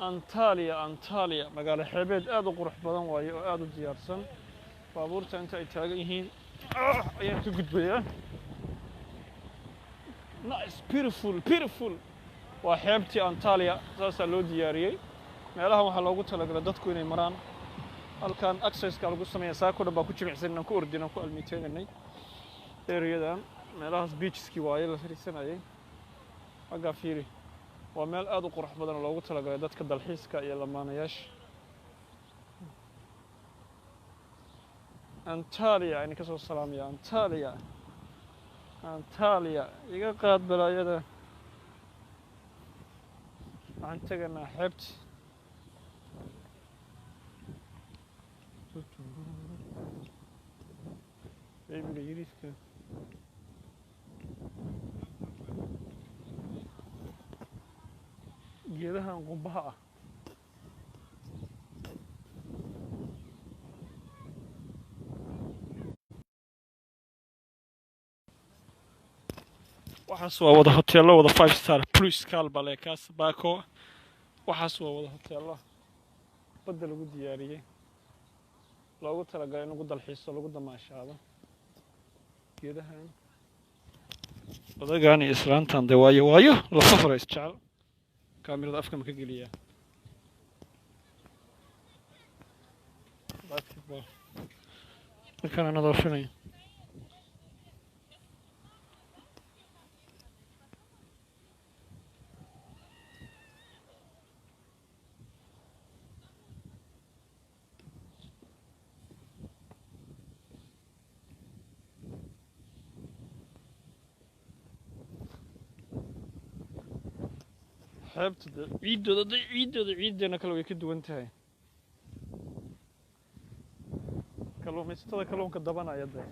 Antalya magaalo xeebeed aad u qurux badan waaye oo aad u diyaarsan baabuurta inta ay taagan yihiin ayaan ka gudbayaa nice beautiful waa xeebtii Antalya saasaa loo diyaariyey meelahan waxaa loogu talagalay dadku inay maraan halkan access-ka lagu sameeyaa saako dhan baa ku jimicsan inaan ku ordinaan ku almiiteynay areadan meelahaas beacheskii waaye la fariisanayay xaggaa fiiri waa meel aad u qurux badan oo loogu talagalay dadka dalxiiska iyo lamaanayaasha Antalya ayaan ka soo salaamayaa Antalya iga qaad balaayada waxaan tegaynaa xeebta babyga yariiska geedahan qumbaha ah waxaas waa wada hoteello wada 5 star plus kalbale kaas baako waxaas waa wada hoteello badda lagu diyaariyey loogu talagalay in lagu dalxiiso lagu damaashaado geedahan odagaan iyo islaantan dee waayo la safra isjecel kaamirada afka ma ka geliyaa basketball markaan nadiifinaya xeebta ciiddooda kale way ka duwan tahay kalluumaysatada kalluunka dabanaya dee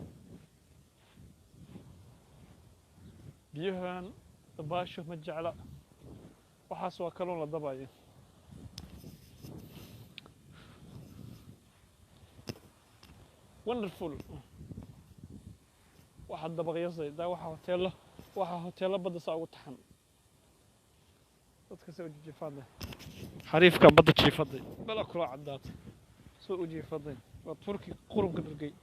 biyahan dabaasho ma jecla waxaas waa kalluun la dabayo wonderful waxaa dabaqyasay daa waxaa hoteello badda saa ugu taxan dadka soo jiifaday xariifka badda jiifaday bala kula cadaatay soo u jiifaday waa turki qurubka dhargay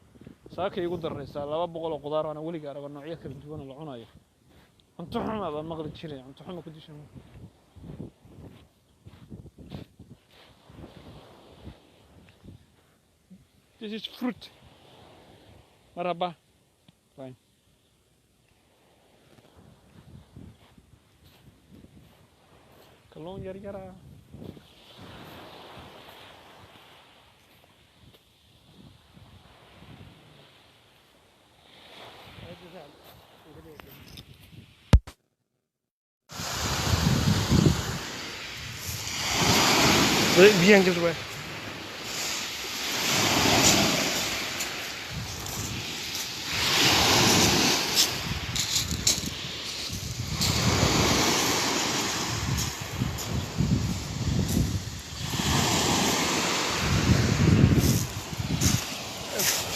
saaka igu daraysaa 200 oo qudaar ana weliga arago noocyo kala duwan la cunayo cunto xuma baan maqli jiray cunto xuma ku dishan this is fruit marhaba fine kalluun yar bien que ouais.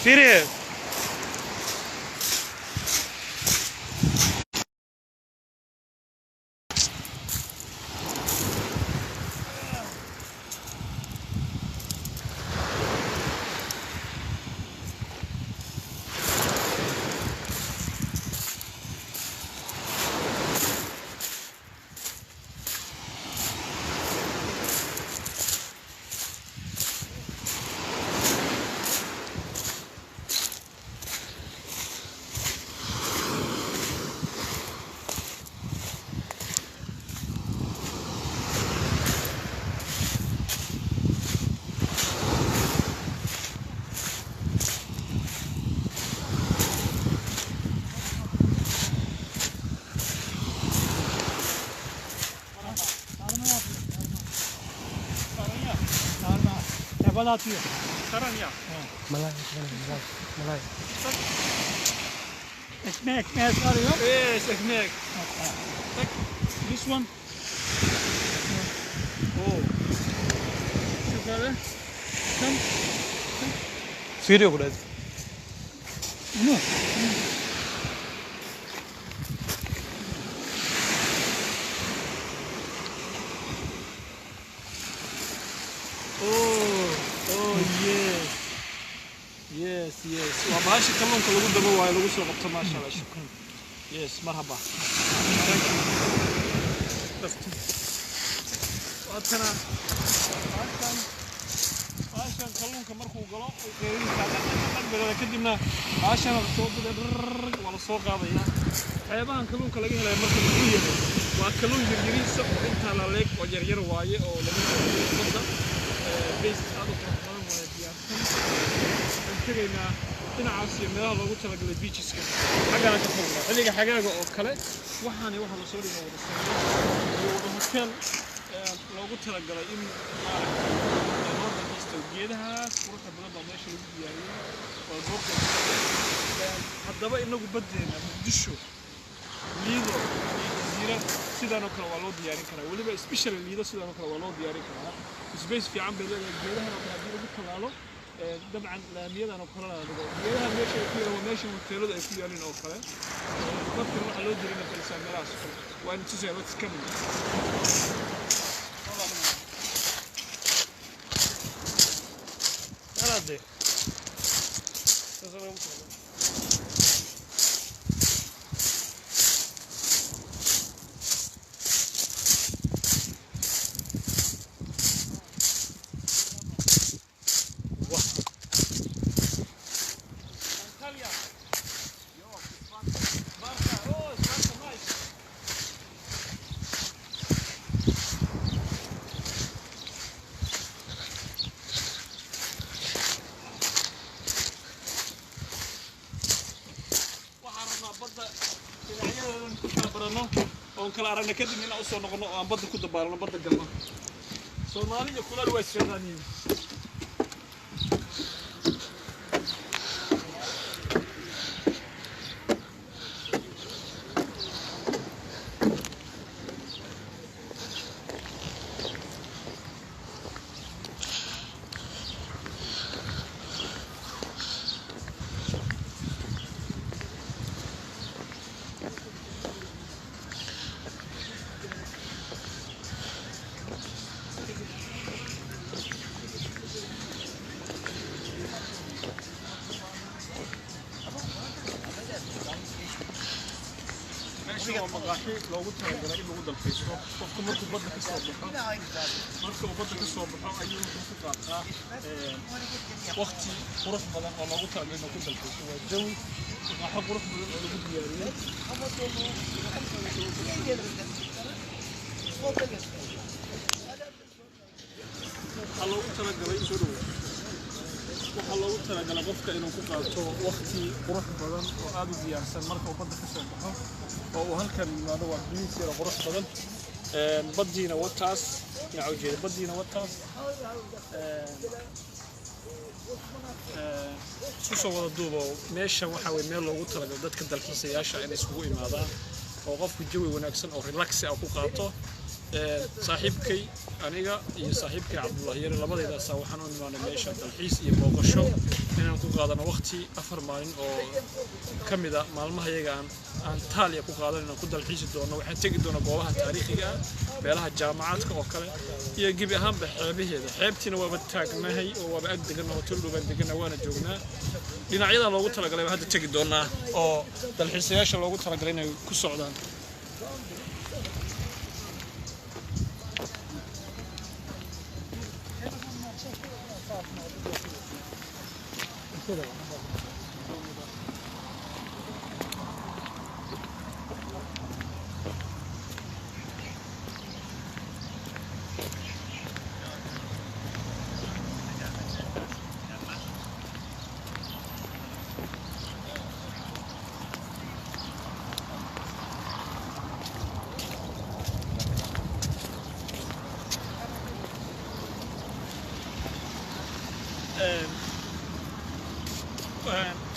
Serious. Bala atıyor. Saran ya. Malay. Ekmek sarıyor. Yes, ekmek. Bak, this one. Oh. Şöyle. Sen. Serious kuradı. Bunu. oh yes waa baashi kalluunka lagu dabo waayo lagu soo qabto maasha Allah shukran yes marhaba thank you waatana baashan kalluunka markuu galo qeybinta dhaqanka kadibna baashan soo dad wala soo qaadaya xeebahan kalluunka laga helay marka uu yahay waa kalluun yar-yariis oo inta la leeg oo yar-yar waaye oo lagu qabto base aad u badan waa diyaarsan tagayna dhinacaas iyo meelaha loogu talagalay beacheska xagana ka fogna xilliga xagaaga oo kale waxaani waxa la soo dhigo wada sameeyay oo hotel loogu talagalay in geedahaas quruxda badan baa meesha lagu diyaariyay oo goobta haddaba inagu badeena Muqdisho liido jasiira sidaan oo kale waa loo diyaarin karaa waliba special liido sidaan oo kale waa loo diyaarin karaa space fiican bay leedahay geedaha oo haddii lagu talaalo dabcan laamiyadan oo kale la dhigo geedaha meesha ay ku yaallaan meesha hoteelada ay ku yaallaan oo kale dadka waxa loo dirin kara meelahaas waa in tusay what's coming de oo kala aragna kadib in aan soo noqono oo aan badda ku dabaalno badda galno Soomaaliya kula way isfadaniin maqaaxi loogu talagalay in lagu dalxiiso qofku markuu badda ka soo baxo ayuu ku qaataa waqti qurux badan oo loogu talagalay inuu ku dalxiiso waa jawi maqaaxi qurux badan oo lagu diyaariyay loogu talagalay soo dhawaad waxa loogu talagalay qofka inuu ku qaato waqti qurux badan oo aad u diyaarsan marka uu badda ka soo baxo oo uu halkan yimaado waa biis yar qurux badan baddiina wataas dhinaca jeeda baddiina wataas isku soo wada duubo meesha waxa weeye meel loogu talagalay dadka dalxiisayaasha inay isugu imaadaan oo qofku jawi wanaagsan oo relax ah ku qaato saaxiibkay aniga iyo saaxiibkay Cabdullaahi yar labadaydaas waxaan u imaanay meesha dalxiis iyo booqasho inaan ku qaadano waqti 4 maalin oo kamida maalmahayaga aan Taaliya ku qaadanayno ku dalxiisi doono waxaan tagi doonaa goobaha taariikhiga ah meelaha jaamacadka oo kale iyo gibi ahaanba xeebaheeda xeebtiina waaba taagnahay oo waaba ag degan hotel dhuban degan waana joognaa dhinacyada loogu talagalay hadda tagi doonaa oo dalxiisayaasha loogu talagalay inay ku socdaan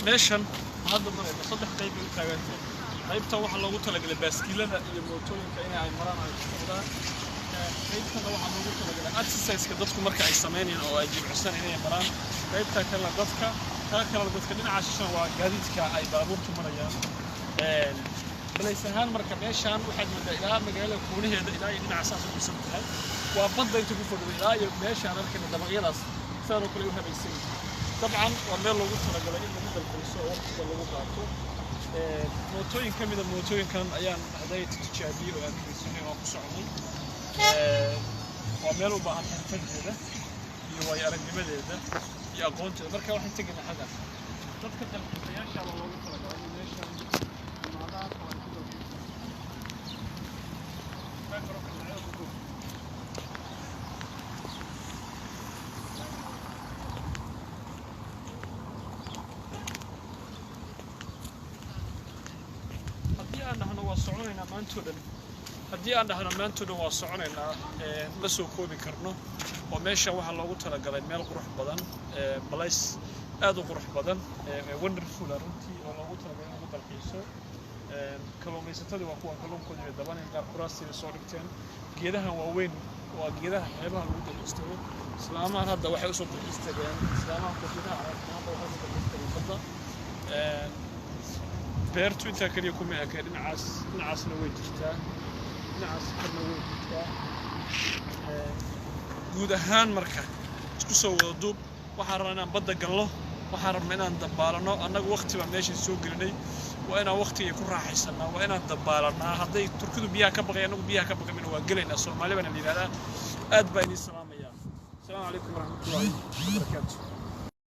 meeshan hadda marayna saddex qayb u taagantay qaybta waxa loogu talagalay baaskiilada iyo mootooyinka inay maraan ay socdaan qaybtana waxa loogu talagalay exercise-ka dadku marka ay sameeyaan oo ay jimicsan inay maraan qaybta kale dadka dhinaca shishan waa gaadiidka ay baabuurtu marayaan balaysahan marka meeshan waxaad moodaa ilaa magaalada kuunaheeda ilaa dhinaca saas u dhisan tahay وبدأ أنت كفر بالآية ماشي أنا أركن الدماغيلاس صاروا كل يوم هبيسين طبعا والله لو قلت لك لأن مثل الفلسفة وقت اللي هو قاعده موتوين كم من الموتوين كان أيام هداية تجابي وكريسيني وقصعني وعملوا بعض الفرد هذا هو يرجع مدة يا قونت مركب واحد تجي حدا تذكر الحياة إن شاء الله لو قلت لك أنا ليش المعضلات haddii aan dhahno maantooda waa soconaynaa ma soo koobi karno oo meesha waxaa loogu talagalay meel qurux badan balays aad u qurux badan wonderful runtii oo loogu talagalay in lagu dalxiiso kalluumaysatadii waa kuwa kalluunkooda ay dabaneen qaar kuraastii soo dhigteen geedahan waaweyn waa geedaha xeebaha lagu dalxiisto islaamahan hadda waxay usoo dalxiistageen islaamaha koofidaha caafimaadda waxay usoo dalxiistageen badda beertu intaa kaliya kuma eka dhinacaasna way jirtaa dhinacaas kalena way jirtaa guud ahaan marka isku soo wada duub waxaan rabnaa inaan badda galno waxaan rabnaa inaan dabaalano annagu waqti baan meesha soo gelinay waa inaan waqtiga ku raaxaysanaa waa inaan dabaalanaa hadday turkidu biyaha ka baqay annagu biyaha ka baqamayna waa gelaynaa Soomaali baan la yiraahdaa aad baan idin salaamayaa asalaamu calaykum waraxmatullaahi wabarakaatuh